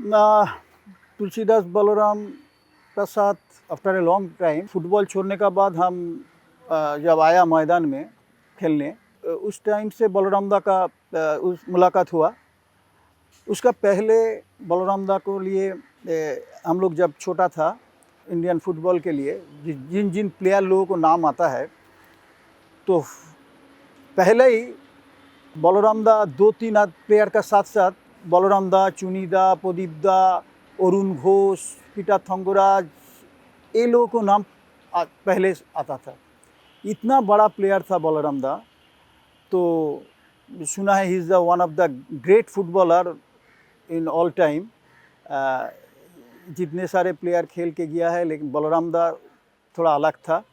तुलसीदास बलराम का साथ after a long time football छोड़ने का बाद हम जब आया मैदान में खेलने, उस टाइम से बलराम दा का उस मुलाकात हुआ। उसका पहले बलराम दा को लिए हम लोग जब छोटा था इंडियन फुटबॉल के लिए जिन जिन प्लेयर लोगों को नाम आता है, तो पहले ही बलराम दा 2-3 प्लेयर का साथ साथ बलराम दा, चुनी दा, प्रदीप दा, अरुण घोष, पीटर थंगराज, ये लोगों को नाम पहले आता था। इतना बड़ा प्लेयर था बलराम दा। तो सुना है he is the one of the great footballer in all time. जितने सारे प्लेयर खेल के गया है, लेकिन बलराम दा थोड़ा अलग था।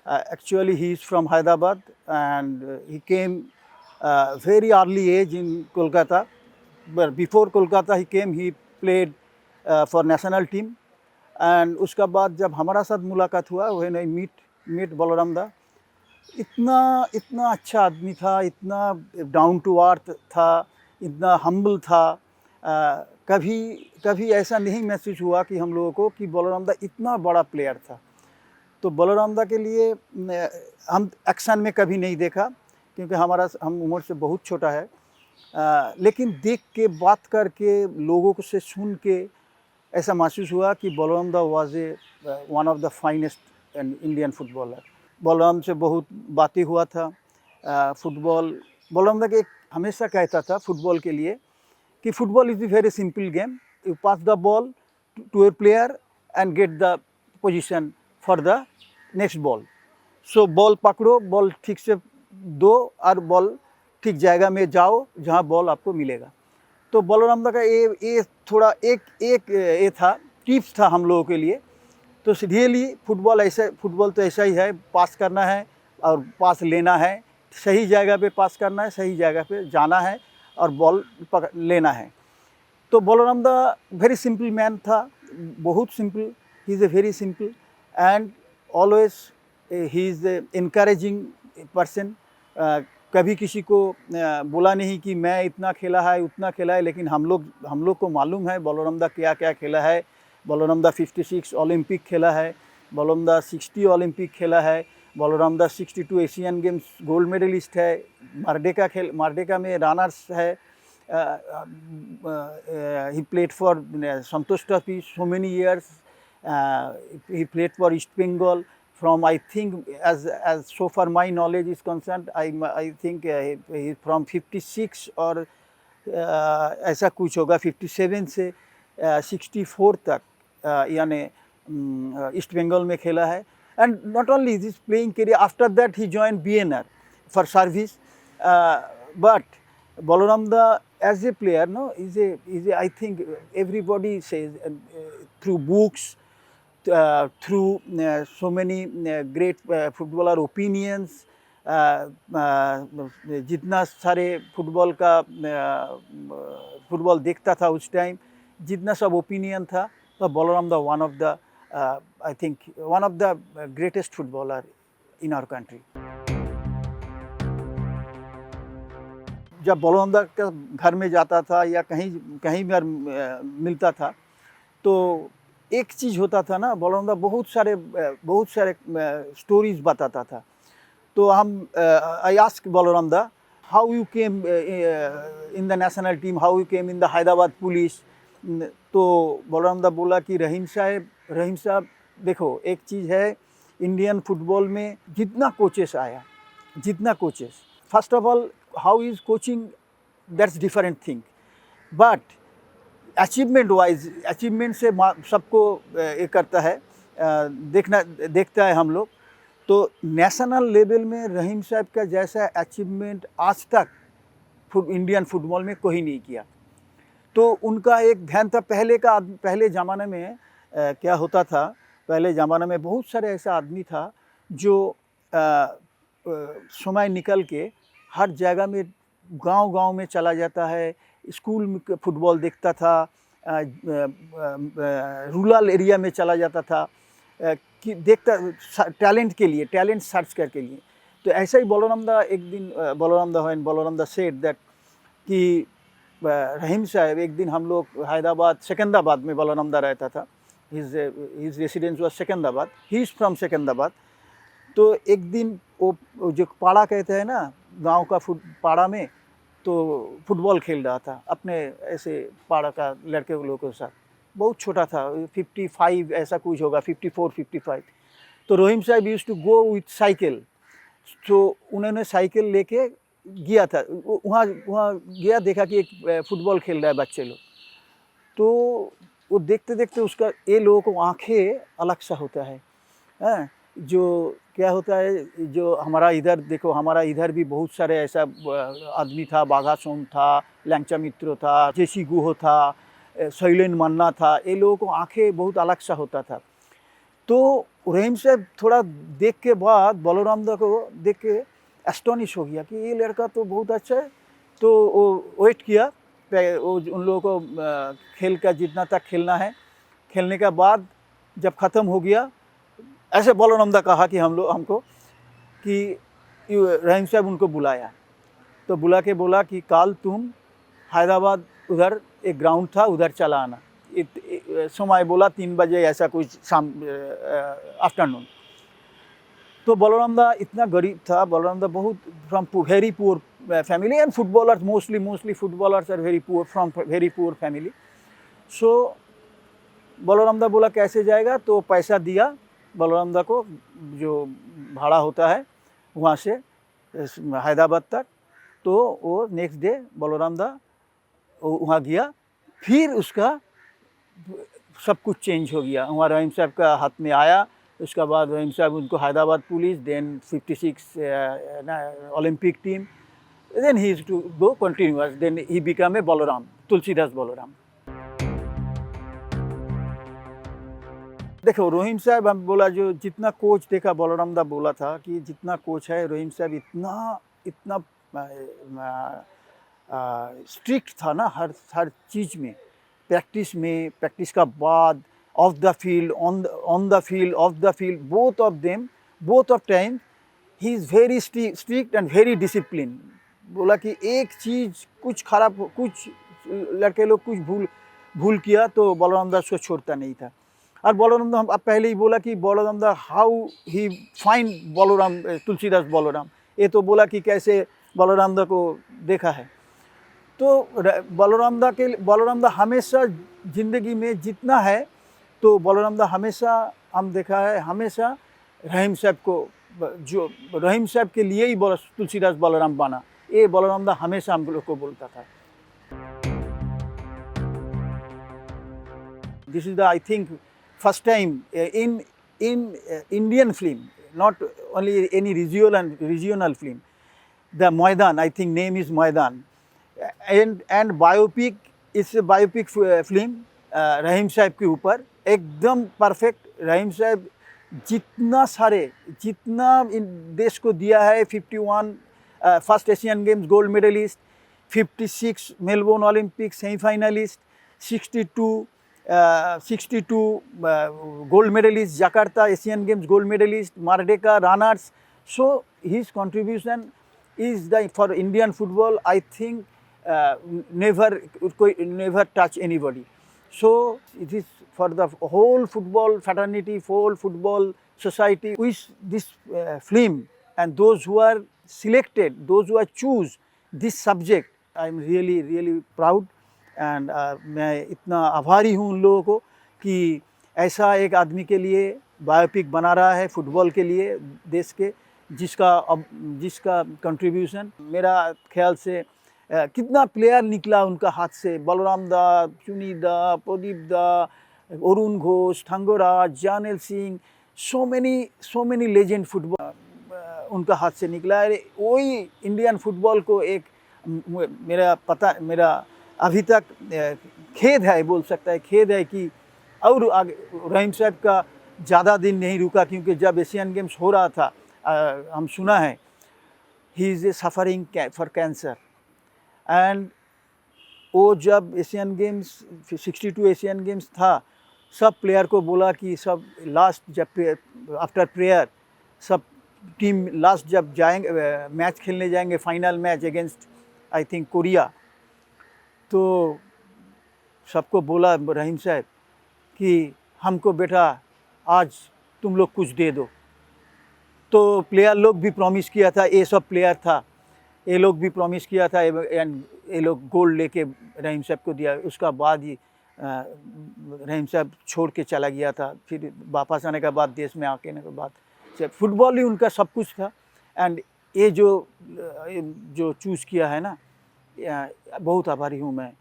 Actually he is from Hyderabad and he came very early age in Kolkata. But before Kolkata he came, he played for national team. And उसका बाद जब हमारा साथ मुलाकात हुआ, when I meet बलराम दा, इतना अच्छा आदमी था, इतना डाउन टू अर्थ था, इतना हम्बल था। कभी ऐसा नहीं महसूस हुआ कि हम लोगों को कि बलराम दा इतना बड़ा प्लेयर था। तो बलराम दा के लिए हम एक्शन में कभी नहीं देखा, क्योंकि हम उम्र से बहुत छोटा है। लेकिन देख के, बात करके, लोगों को से सुन के ऐसा महसूस हुआ कि बलराम दा was one of the finest Indian footballer. Balram से बहुत बातें हुआ था फुटबॉल। बलराम दा के हमेशा कहता था फुटबॉल के लिए कि football is a very simple game, you pass the ball to a player and get the position for the next ball. So ball पकड़ो, बॉल ठीक से दो और बॉल ठीक जगह में जाओ जहाँ बॉल आपको मिलेगा। तो बलराम दा का ये थोड़ा एक ये था, टिप्स था हम लोगों के लिए। तो रियली फुटबॉल तो ऐसा ही है, पास करना है और पास लेना है, सही जगह पे पास करना है, सही जगह पे जाना है और बॉल लेना है। तो बलराम दा वेरी सिंपल मैन था, बहुत simple. He is a very simple and always he is encouraging person. कभी किसी को बोला नहीं कि मैं इतना खेला है, उतना खेला है, लेकिन हम लोग को मालूम है बलराम दा क्या क्या खेला है। बलराम दा 56 ओलंपिक खेला है, बलराम दा 60 ओलंपिक खेला है, बलराम दा 62 एशियन गेम्स गोल्ड मेडलिस्ट है, मार्डेका में रनर्स है। He played for Santosh Trophy so many years. He played for East Bengal from, I think, as so far my knowledge is concerned, I think he from 56 और ऐसा कुछ होगा 57 से 64 तक यानी ईस्ट बंगाल में खेला है। And not only this playing career, after that he join BNR for service. But Balaram da as a player, no, is a I think everybody says through books, through so many great footballer opinions, जितना सारे football देखता था उस time, जितना सब opinion था, तो Balram da one of the I think one of the greatest footballer in our country. जब बलराम दा का घर में जाता था या कहीं भी मिलता था, तो एक चीज़ होता था ना, बलराम दा बहुत सारे स्टोरीज बताता था। तो आई आस्क बलराम दा how you came in the national team, how you came in the Hyderabad police. तो बलराम दा बोला कि रहीम साहब देखो, एक चीज़ है इंडियन फुटबॉल में, जितना coaches first of all how is coaching, that's different thing, but achievement से सबको ये करता है, देखता है हम लोग। तो नेशनल लेवल में रहीम साहब का जैसा अचीवमेंट आज तक इंडियन फुटबॉल में कोई नहीं किया। तो उनका एक ध्यान था, पहले ज़माने में क्या होता था, पहले ज़माने में बहुत सारे ऐसा आदमी था जो समय निकल के हर जगह में, गांव में चला जाता है, स्कूल में फुटबॉल देखता था, रूरल एरिया में चला जाता था कि देखता टैलेंट सर्च करके लिए। तो ऐसा ही बलराम दा सेड दैट कि रहीम साहब, एक दिन हम लोग हैदराबाद सिकंदराबाद में बलरामदा रहता था, his residence was Secunderabad, he is from Secunderabad. तो एक दिन वो जो पाड़ा कहते हैं ना गांव का पाड़ा में, तो फुटबॉल खेल रहा था अपने ऐसे पाड़ा का लड़के लोगों के साथ, बहुत छोटा था, 55 ऐसा कुछ होगा, 54 55। तो Rahim sahab used to go with cycle, तो उन्होंने साइकिल लेके गया था, वहाँ वहाँ गया, देखा कि एक फुटबॉल खेल रहा है बच्चे लोग, तो वो देखते देखते उसका, ये लोगों को आंखें अलग सा होता है, हैं? जो क्या होता है, जो हमारा इधर देखो, हमारा इधर भी बहुत सारे ऐसा आदमी था, बाघा सोम था, लैंचा मित्रो था, जेसी गुहो था, शैलेन मन्ना था, ये लोगों को आंखें बहुत अलग सा होता था। तो रहीम साहब थोड़ा देख के बाद बलरामदा को देख के एस्टोनिश हो गया कि ये लड़का तो बहुत अच्छा है। तो वो वेट किया, वो उन लोगों को खेल का जितना तक खेलना है, खेलने के बाद जब ख़त्म हो गया, ऐसे बलरामदा कहा कि हमको कि रहीम साहब उनको बुलाया, तो बुला के बोला कि कल तुम हैदराबाद उधर एक ग्राउंड था, उधर चला आना, समय बोला 3 बजे ऐसा कुछ शाम आफ्टरनून। तो बलरामदा इतना गरीब था, बलरामदा बहुत from very poor family, and footballers mostly footballers are very poor from very poor family. So बलरामदा बोला कैसे जाएगा, तो पैसा दिया बलरामदा को, जो भाड़ा होता है वहाँ से हैदराबाद तक। तो वो नेक्स्ट डे बलरामदा वहाँ गया, फिर उसका सब कुछ चेंज हो गया, वहाँ रहीम साहब का हाथ में आया। उसके बाद रहीम साहब उनको Hyderabad police, then 56 Olympic team, then he is to go continuous, then he become a Balram, Tulsidas Balram. देखो रहीम साहब, हम बोला जो जितना कोच देखा, बलरामदा बोला था कि जितना कोच है रहीम साहब इतना स्ट्रिक्ट था ना हर चीज़ में, प्रैक्टिस का बाद, of the field, on the field, of the field, both of time he is very strict and very discipline. बोला कि एक चीज़ कुछ खराब, कुछ लड़के लोग कुछ भूल किया तो बलरामदा उसको छोड़ता नहीं था। और बलरामदा, हम अब पहले ही बोला कि बलरामदा how he find Balram, Tulsidas Balram, ये तो बोला कि कैसे बलरामदा को देखा है। तो बलरामदा हमेशा ज़िंदगी में जितना है, तो बलरामदा हमेशा, हम देखा है, हमेशा रहीम साहब को, जो रहीम साहब के लिए ही तुलसीदास बलराम बना, ये बलरामदा हमेशा हम लोग को बोलता था। This is the, I think, first time in Indian film, not only any regional film, the Maidan, I think name is Maidan, and biopic, it's a biopic film रहीम साहब के ऊपर, एकदम परफेक्ट। रहीम साहब जितना इन देश को दिया है, 51 first Asian Games gold medalist, 56 Melbourne Olympic semifinalist, 62 gold medalist, Jakarta Asian Games gold medalist, Mardeka runners. So his contribution is for Indian football, I think, never touch anybody. So it is for the whole football fraternity, whole football society, with this film, and those who are selected, those who are choose this subject, I am really proud। And मैं इतना आभारी हूँ उन लोगों को कि ऐसा एक आदमी के लिए बायोपिक बना रहा है, फुटबॉल के लिए देश के, जिसका कंट्रीब्यूशन, मेरा ख्याल से कितना प्लेयर निकला उनका हाथ से, बलरामदा, चुनीदा, प्रदीपदा, Arun Ghosh, Thangaraj, Jarnail Singh, so many legend football उनका हाथ से निकला है। वही इंडियन फुटबॉल को एक, मेरा अभी तक खेद है, बोल सकता है खेद है कि और आगे रहीम साहब का ज़्यादा दिन नहीं रुका, क्योंकि जब एशियन गेम्स हो रहा था, हम सुना है he is a suffering for cancer, and वो जब एशियन गेम्स 62 एशियन गेम्स था, सब प्लेयर को बोला कि सब लास्ट, जब आफ्टर प्रेयर सब टीम लास्ट जब जाएंगे, मैच खेलने जाएंगे, final match against I think Korea, तो सबको बोला रहीम साहब कि हमको बेटा आज तुम लोग कुछ दे दो। तो प्लेयर लोग भी प्रॉमिस किया था, ये सब प्लेयर था, ये लोग भी प्रॉमिस किया था, एंड ये लोग गोल्ड लेके रहीम साहब को दिया। उसका बाद ही रहीम साहब छोड़ के चला गया था। फिर वापस आने के बाद, देश में आने के बाद से फुटबॉल ही उनका सब कुछ था। एंड ये जो चूज़ किया है ना, बहुत आभारी हूँ मैं।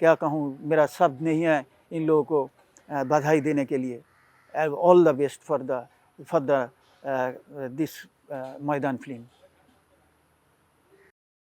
क्या कहूँ, मेरा शब्द नहीं है इन लोगों को बधाई देने के लिए। All the best for the this मैदान फिल्म।